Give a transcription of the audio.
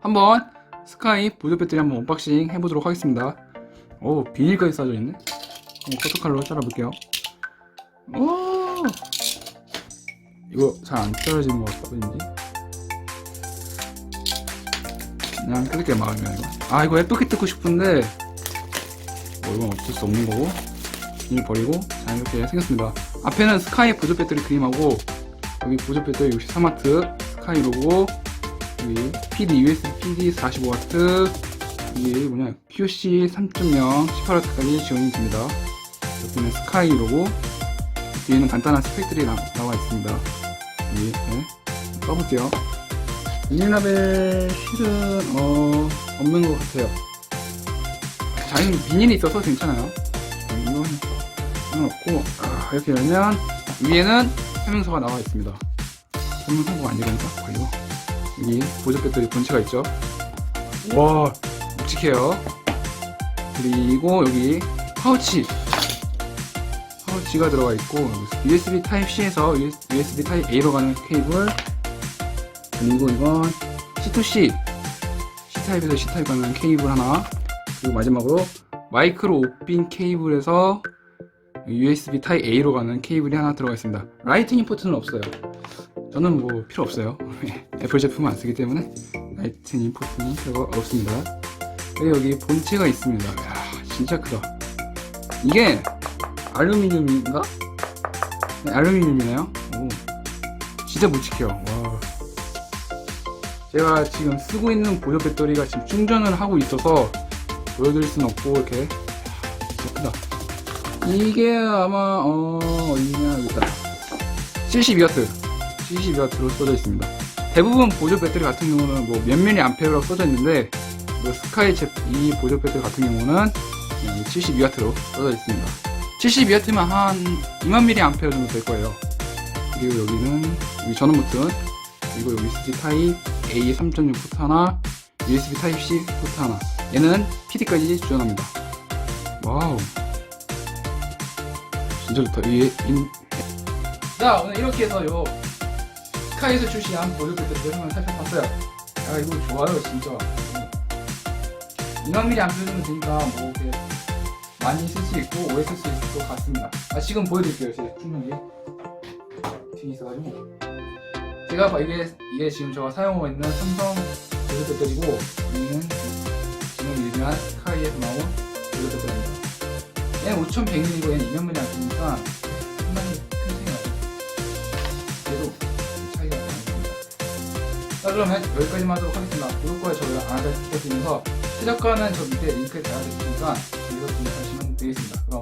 한번 스카이 보조 배터리 한번 언박싱 해보도록 하겠습니다. 오, 비닐까지 싸져 있네. 커터칼로 잘라볼게요. 오, 이거 잘 안 떨어지는 것 같다. 왠지 그냥 뜯을게 마음이야 이거. 아, 이거 예쁘게 뜯고 싶은데 뭐 이건 어쩔 수 없는 거고 비닐 버리고. 자, 이렇게 생겼습니다. 앞에는 스카이 보조 배터리 그림하고, 여기 보조 배터리 63W 스카이 로고, 여기 PD USB PD 45W, 이게 뭐냐 QC 3.0 18W까지 지원이 됩니다. 여기는 스카이 로고, 뒤에는 간단한 스펙들이 나와 있습니다. 여기 써볼게요. 비닐라벨 실은 없는 것 같아요. 자연 비닐이 있어서 괜찮아요. 이건 상관없고, 이렇게 열면 위에는 설명서가 나와 있습니다. 설명서가 아니라니까 거기서. 여기 보조 배터리 본체가 있죠. 와, 묵직해요. 그리고 여기 파우치가 들어가 있고, USB Type-C에서 USB Type-A로 가는 케이블, 그리고 이건 C2C C타입에서 C타입 가는 케이블 하나, 그리고 마지막으로 마이크로 오핀 케이블에서 USB Type-A로 가는 케이블이 하나 들어가 있습니다. 라이트닝 포트는 없어요. 저는 뭐 필요 없어요. 애플 제품은 안 쓰기 때문에 라이트닝 포트는 별거 없습니다. 그리고 여기 본체가 있습니다. 이야, 진짜 크다. 이게 알루미늄인가? 네, 알루미늄이네요. 오, 진짜 묵직해요. 와. 제가 지금 쓰고 있는 보조 배터리가 지금 충전을 하고 있어서 보여드릴 수는 없고, 이렇게 진짜 크다. 이게 아마 어디냐, 여기 있다. 72W로 써져 있습니다. 대부분 보조 배터리 같은 경우는 뭐 몇 미리 암페어라고 써져 있는데, 스카이 이 보조 배터리 같은 경우는 72W로 써져 있습니다. 72W면 한 2만 미리 암페어 정도 될 거예요. 그리고 여기는 여기 전원 버튼, 그리고 여기 USB 타입 A 3.6 포트 하나, USB 타입 C 포트 하나. 얘는 PD까지 지원합니다. 와우, 진짜 좋다. 자, 오늘 이렇게 해서 스카이에서 출시한 보조 배터리를 한번 살펴봤어요. 야, 이거 좋아요, 진짜. 2만 mAh 정도 되니까 뭐 이렇게 많이 쓸 수 있고 오래 쓸 수 있을 것 같습니다. 지금 보여드릴게요. 제 충전기 뒤에 있어가지고. 제가 이게 지금 제가 사용하고 있는 삼성 보조 배터리고, 여기는 지금 유명한 스카이에서 나온 보조 배터리입니다. 얘는 5100mAh고 얘는 2만 mAh니까 상당히 큰 차이가 나요. 그래도 차이가 많이 납니다. 자, 그러면 여기까지만 하도록 하겠습니다. 구독과 좋아요 안 하실 부탁드리면서, 최저가는 저 밑에 링크에 달아드릴 테니까 여기서 구입하시면 되겠습니다. 그럼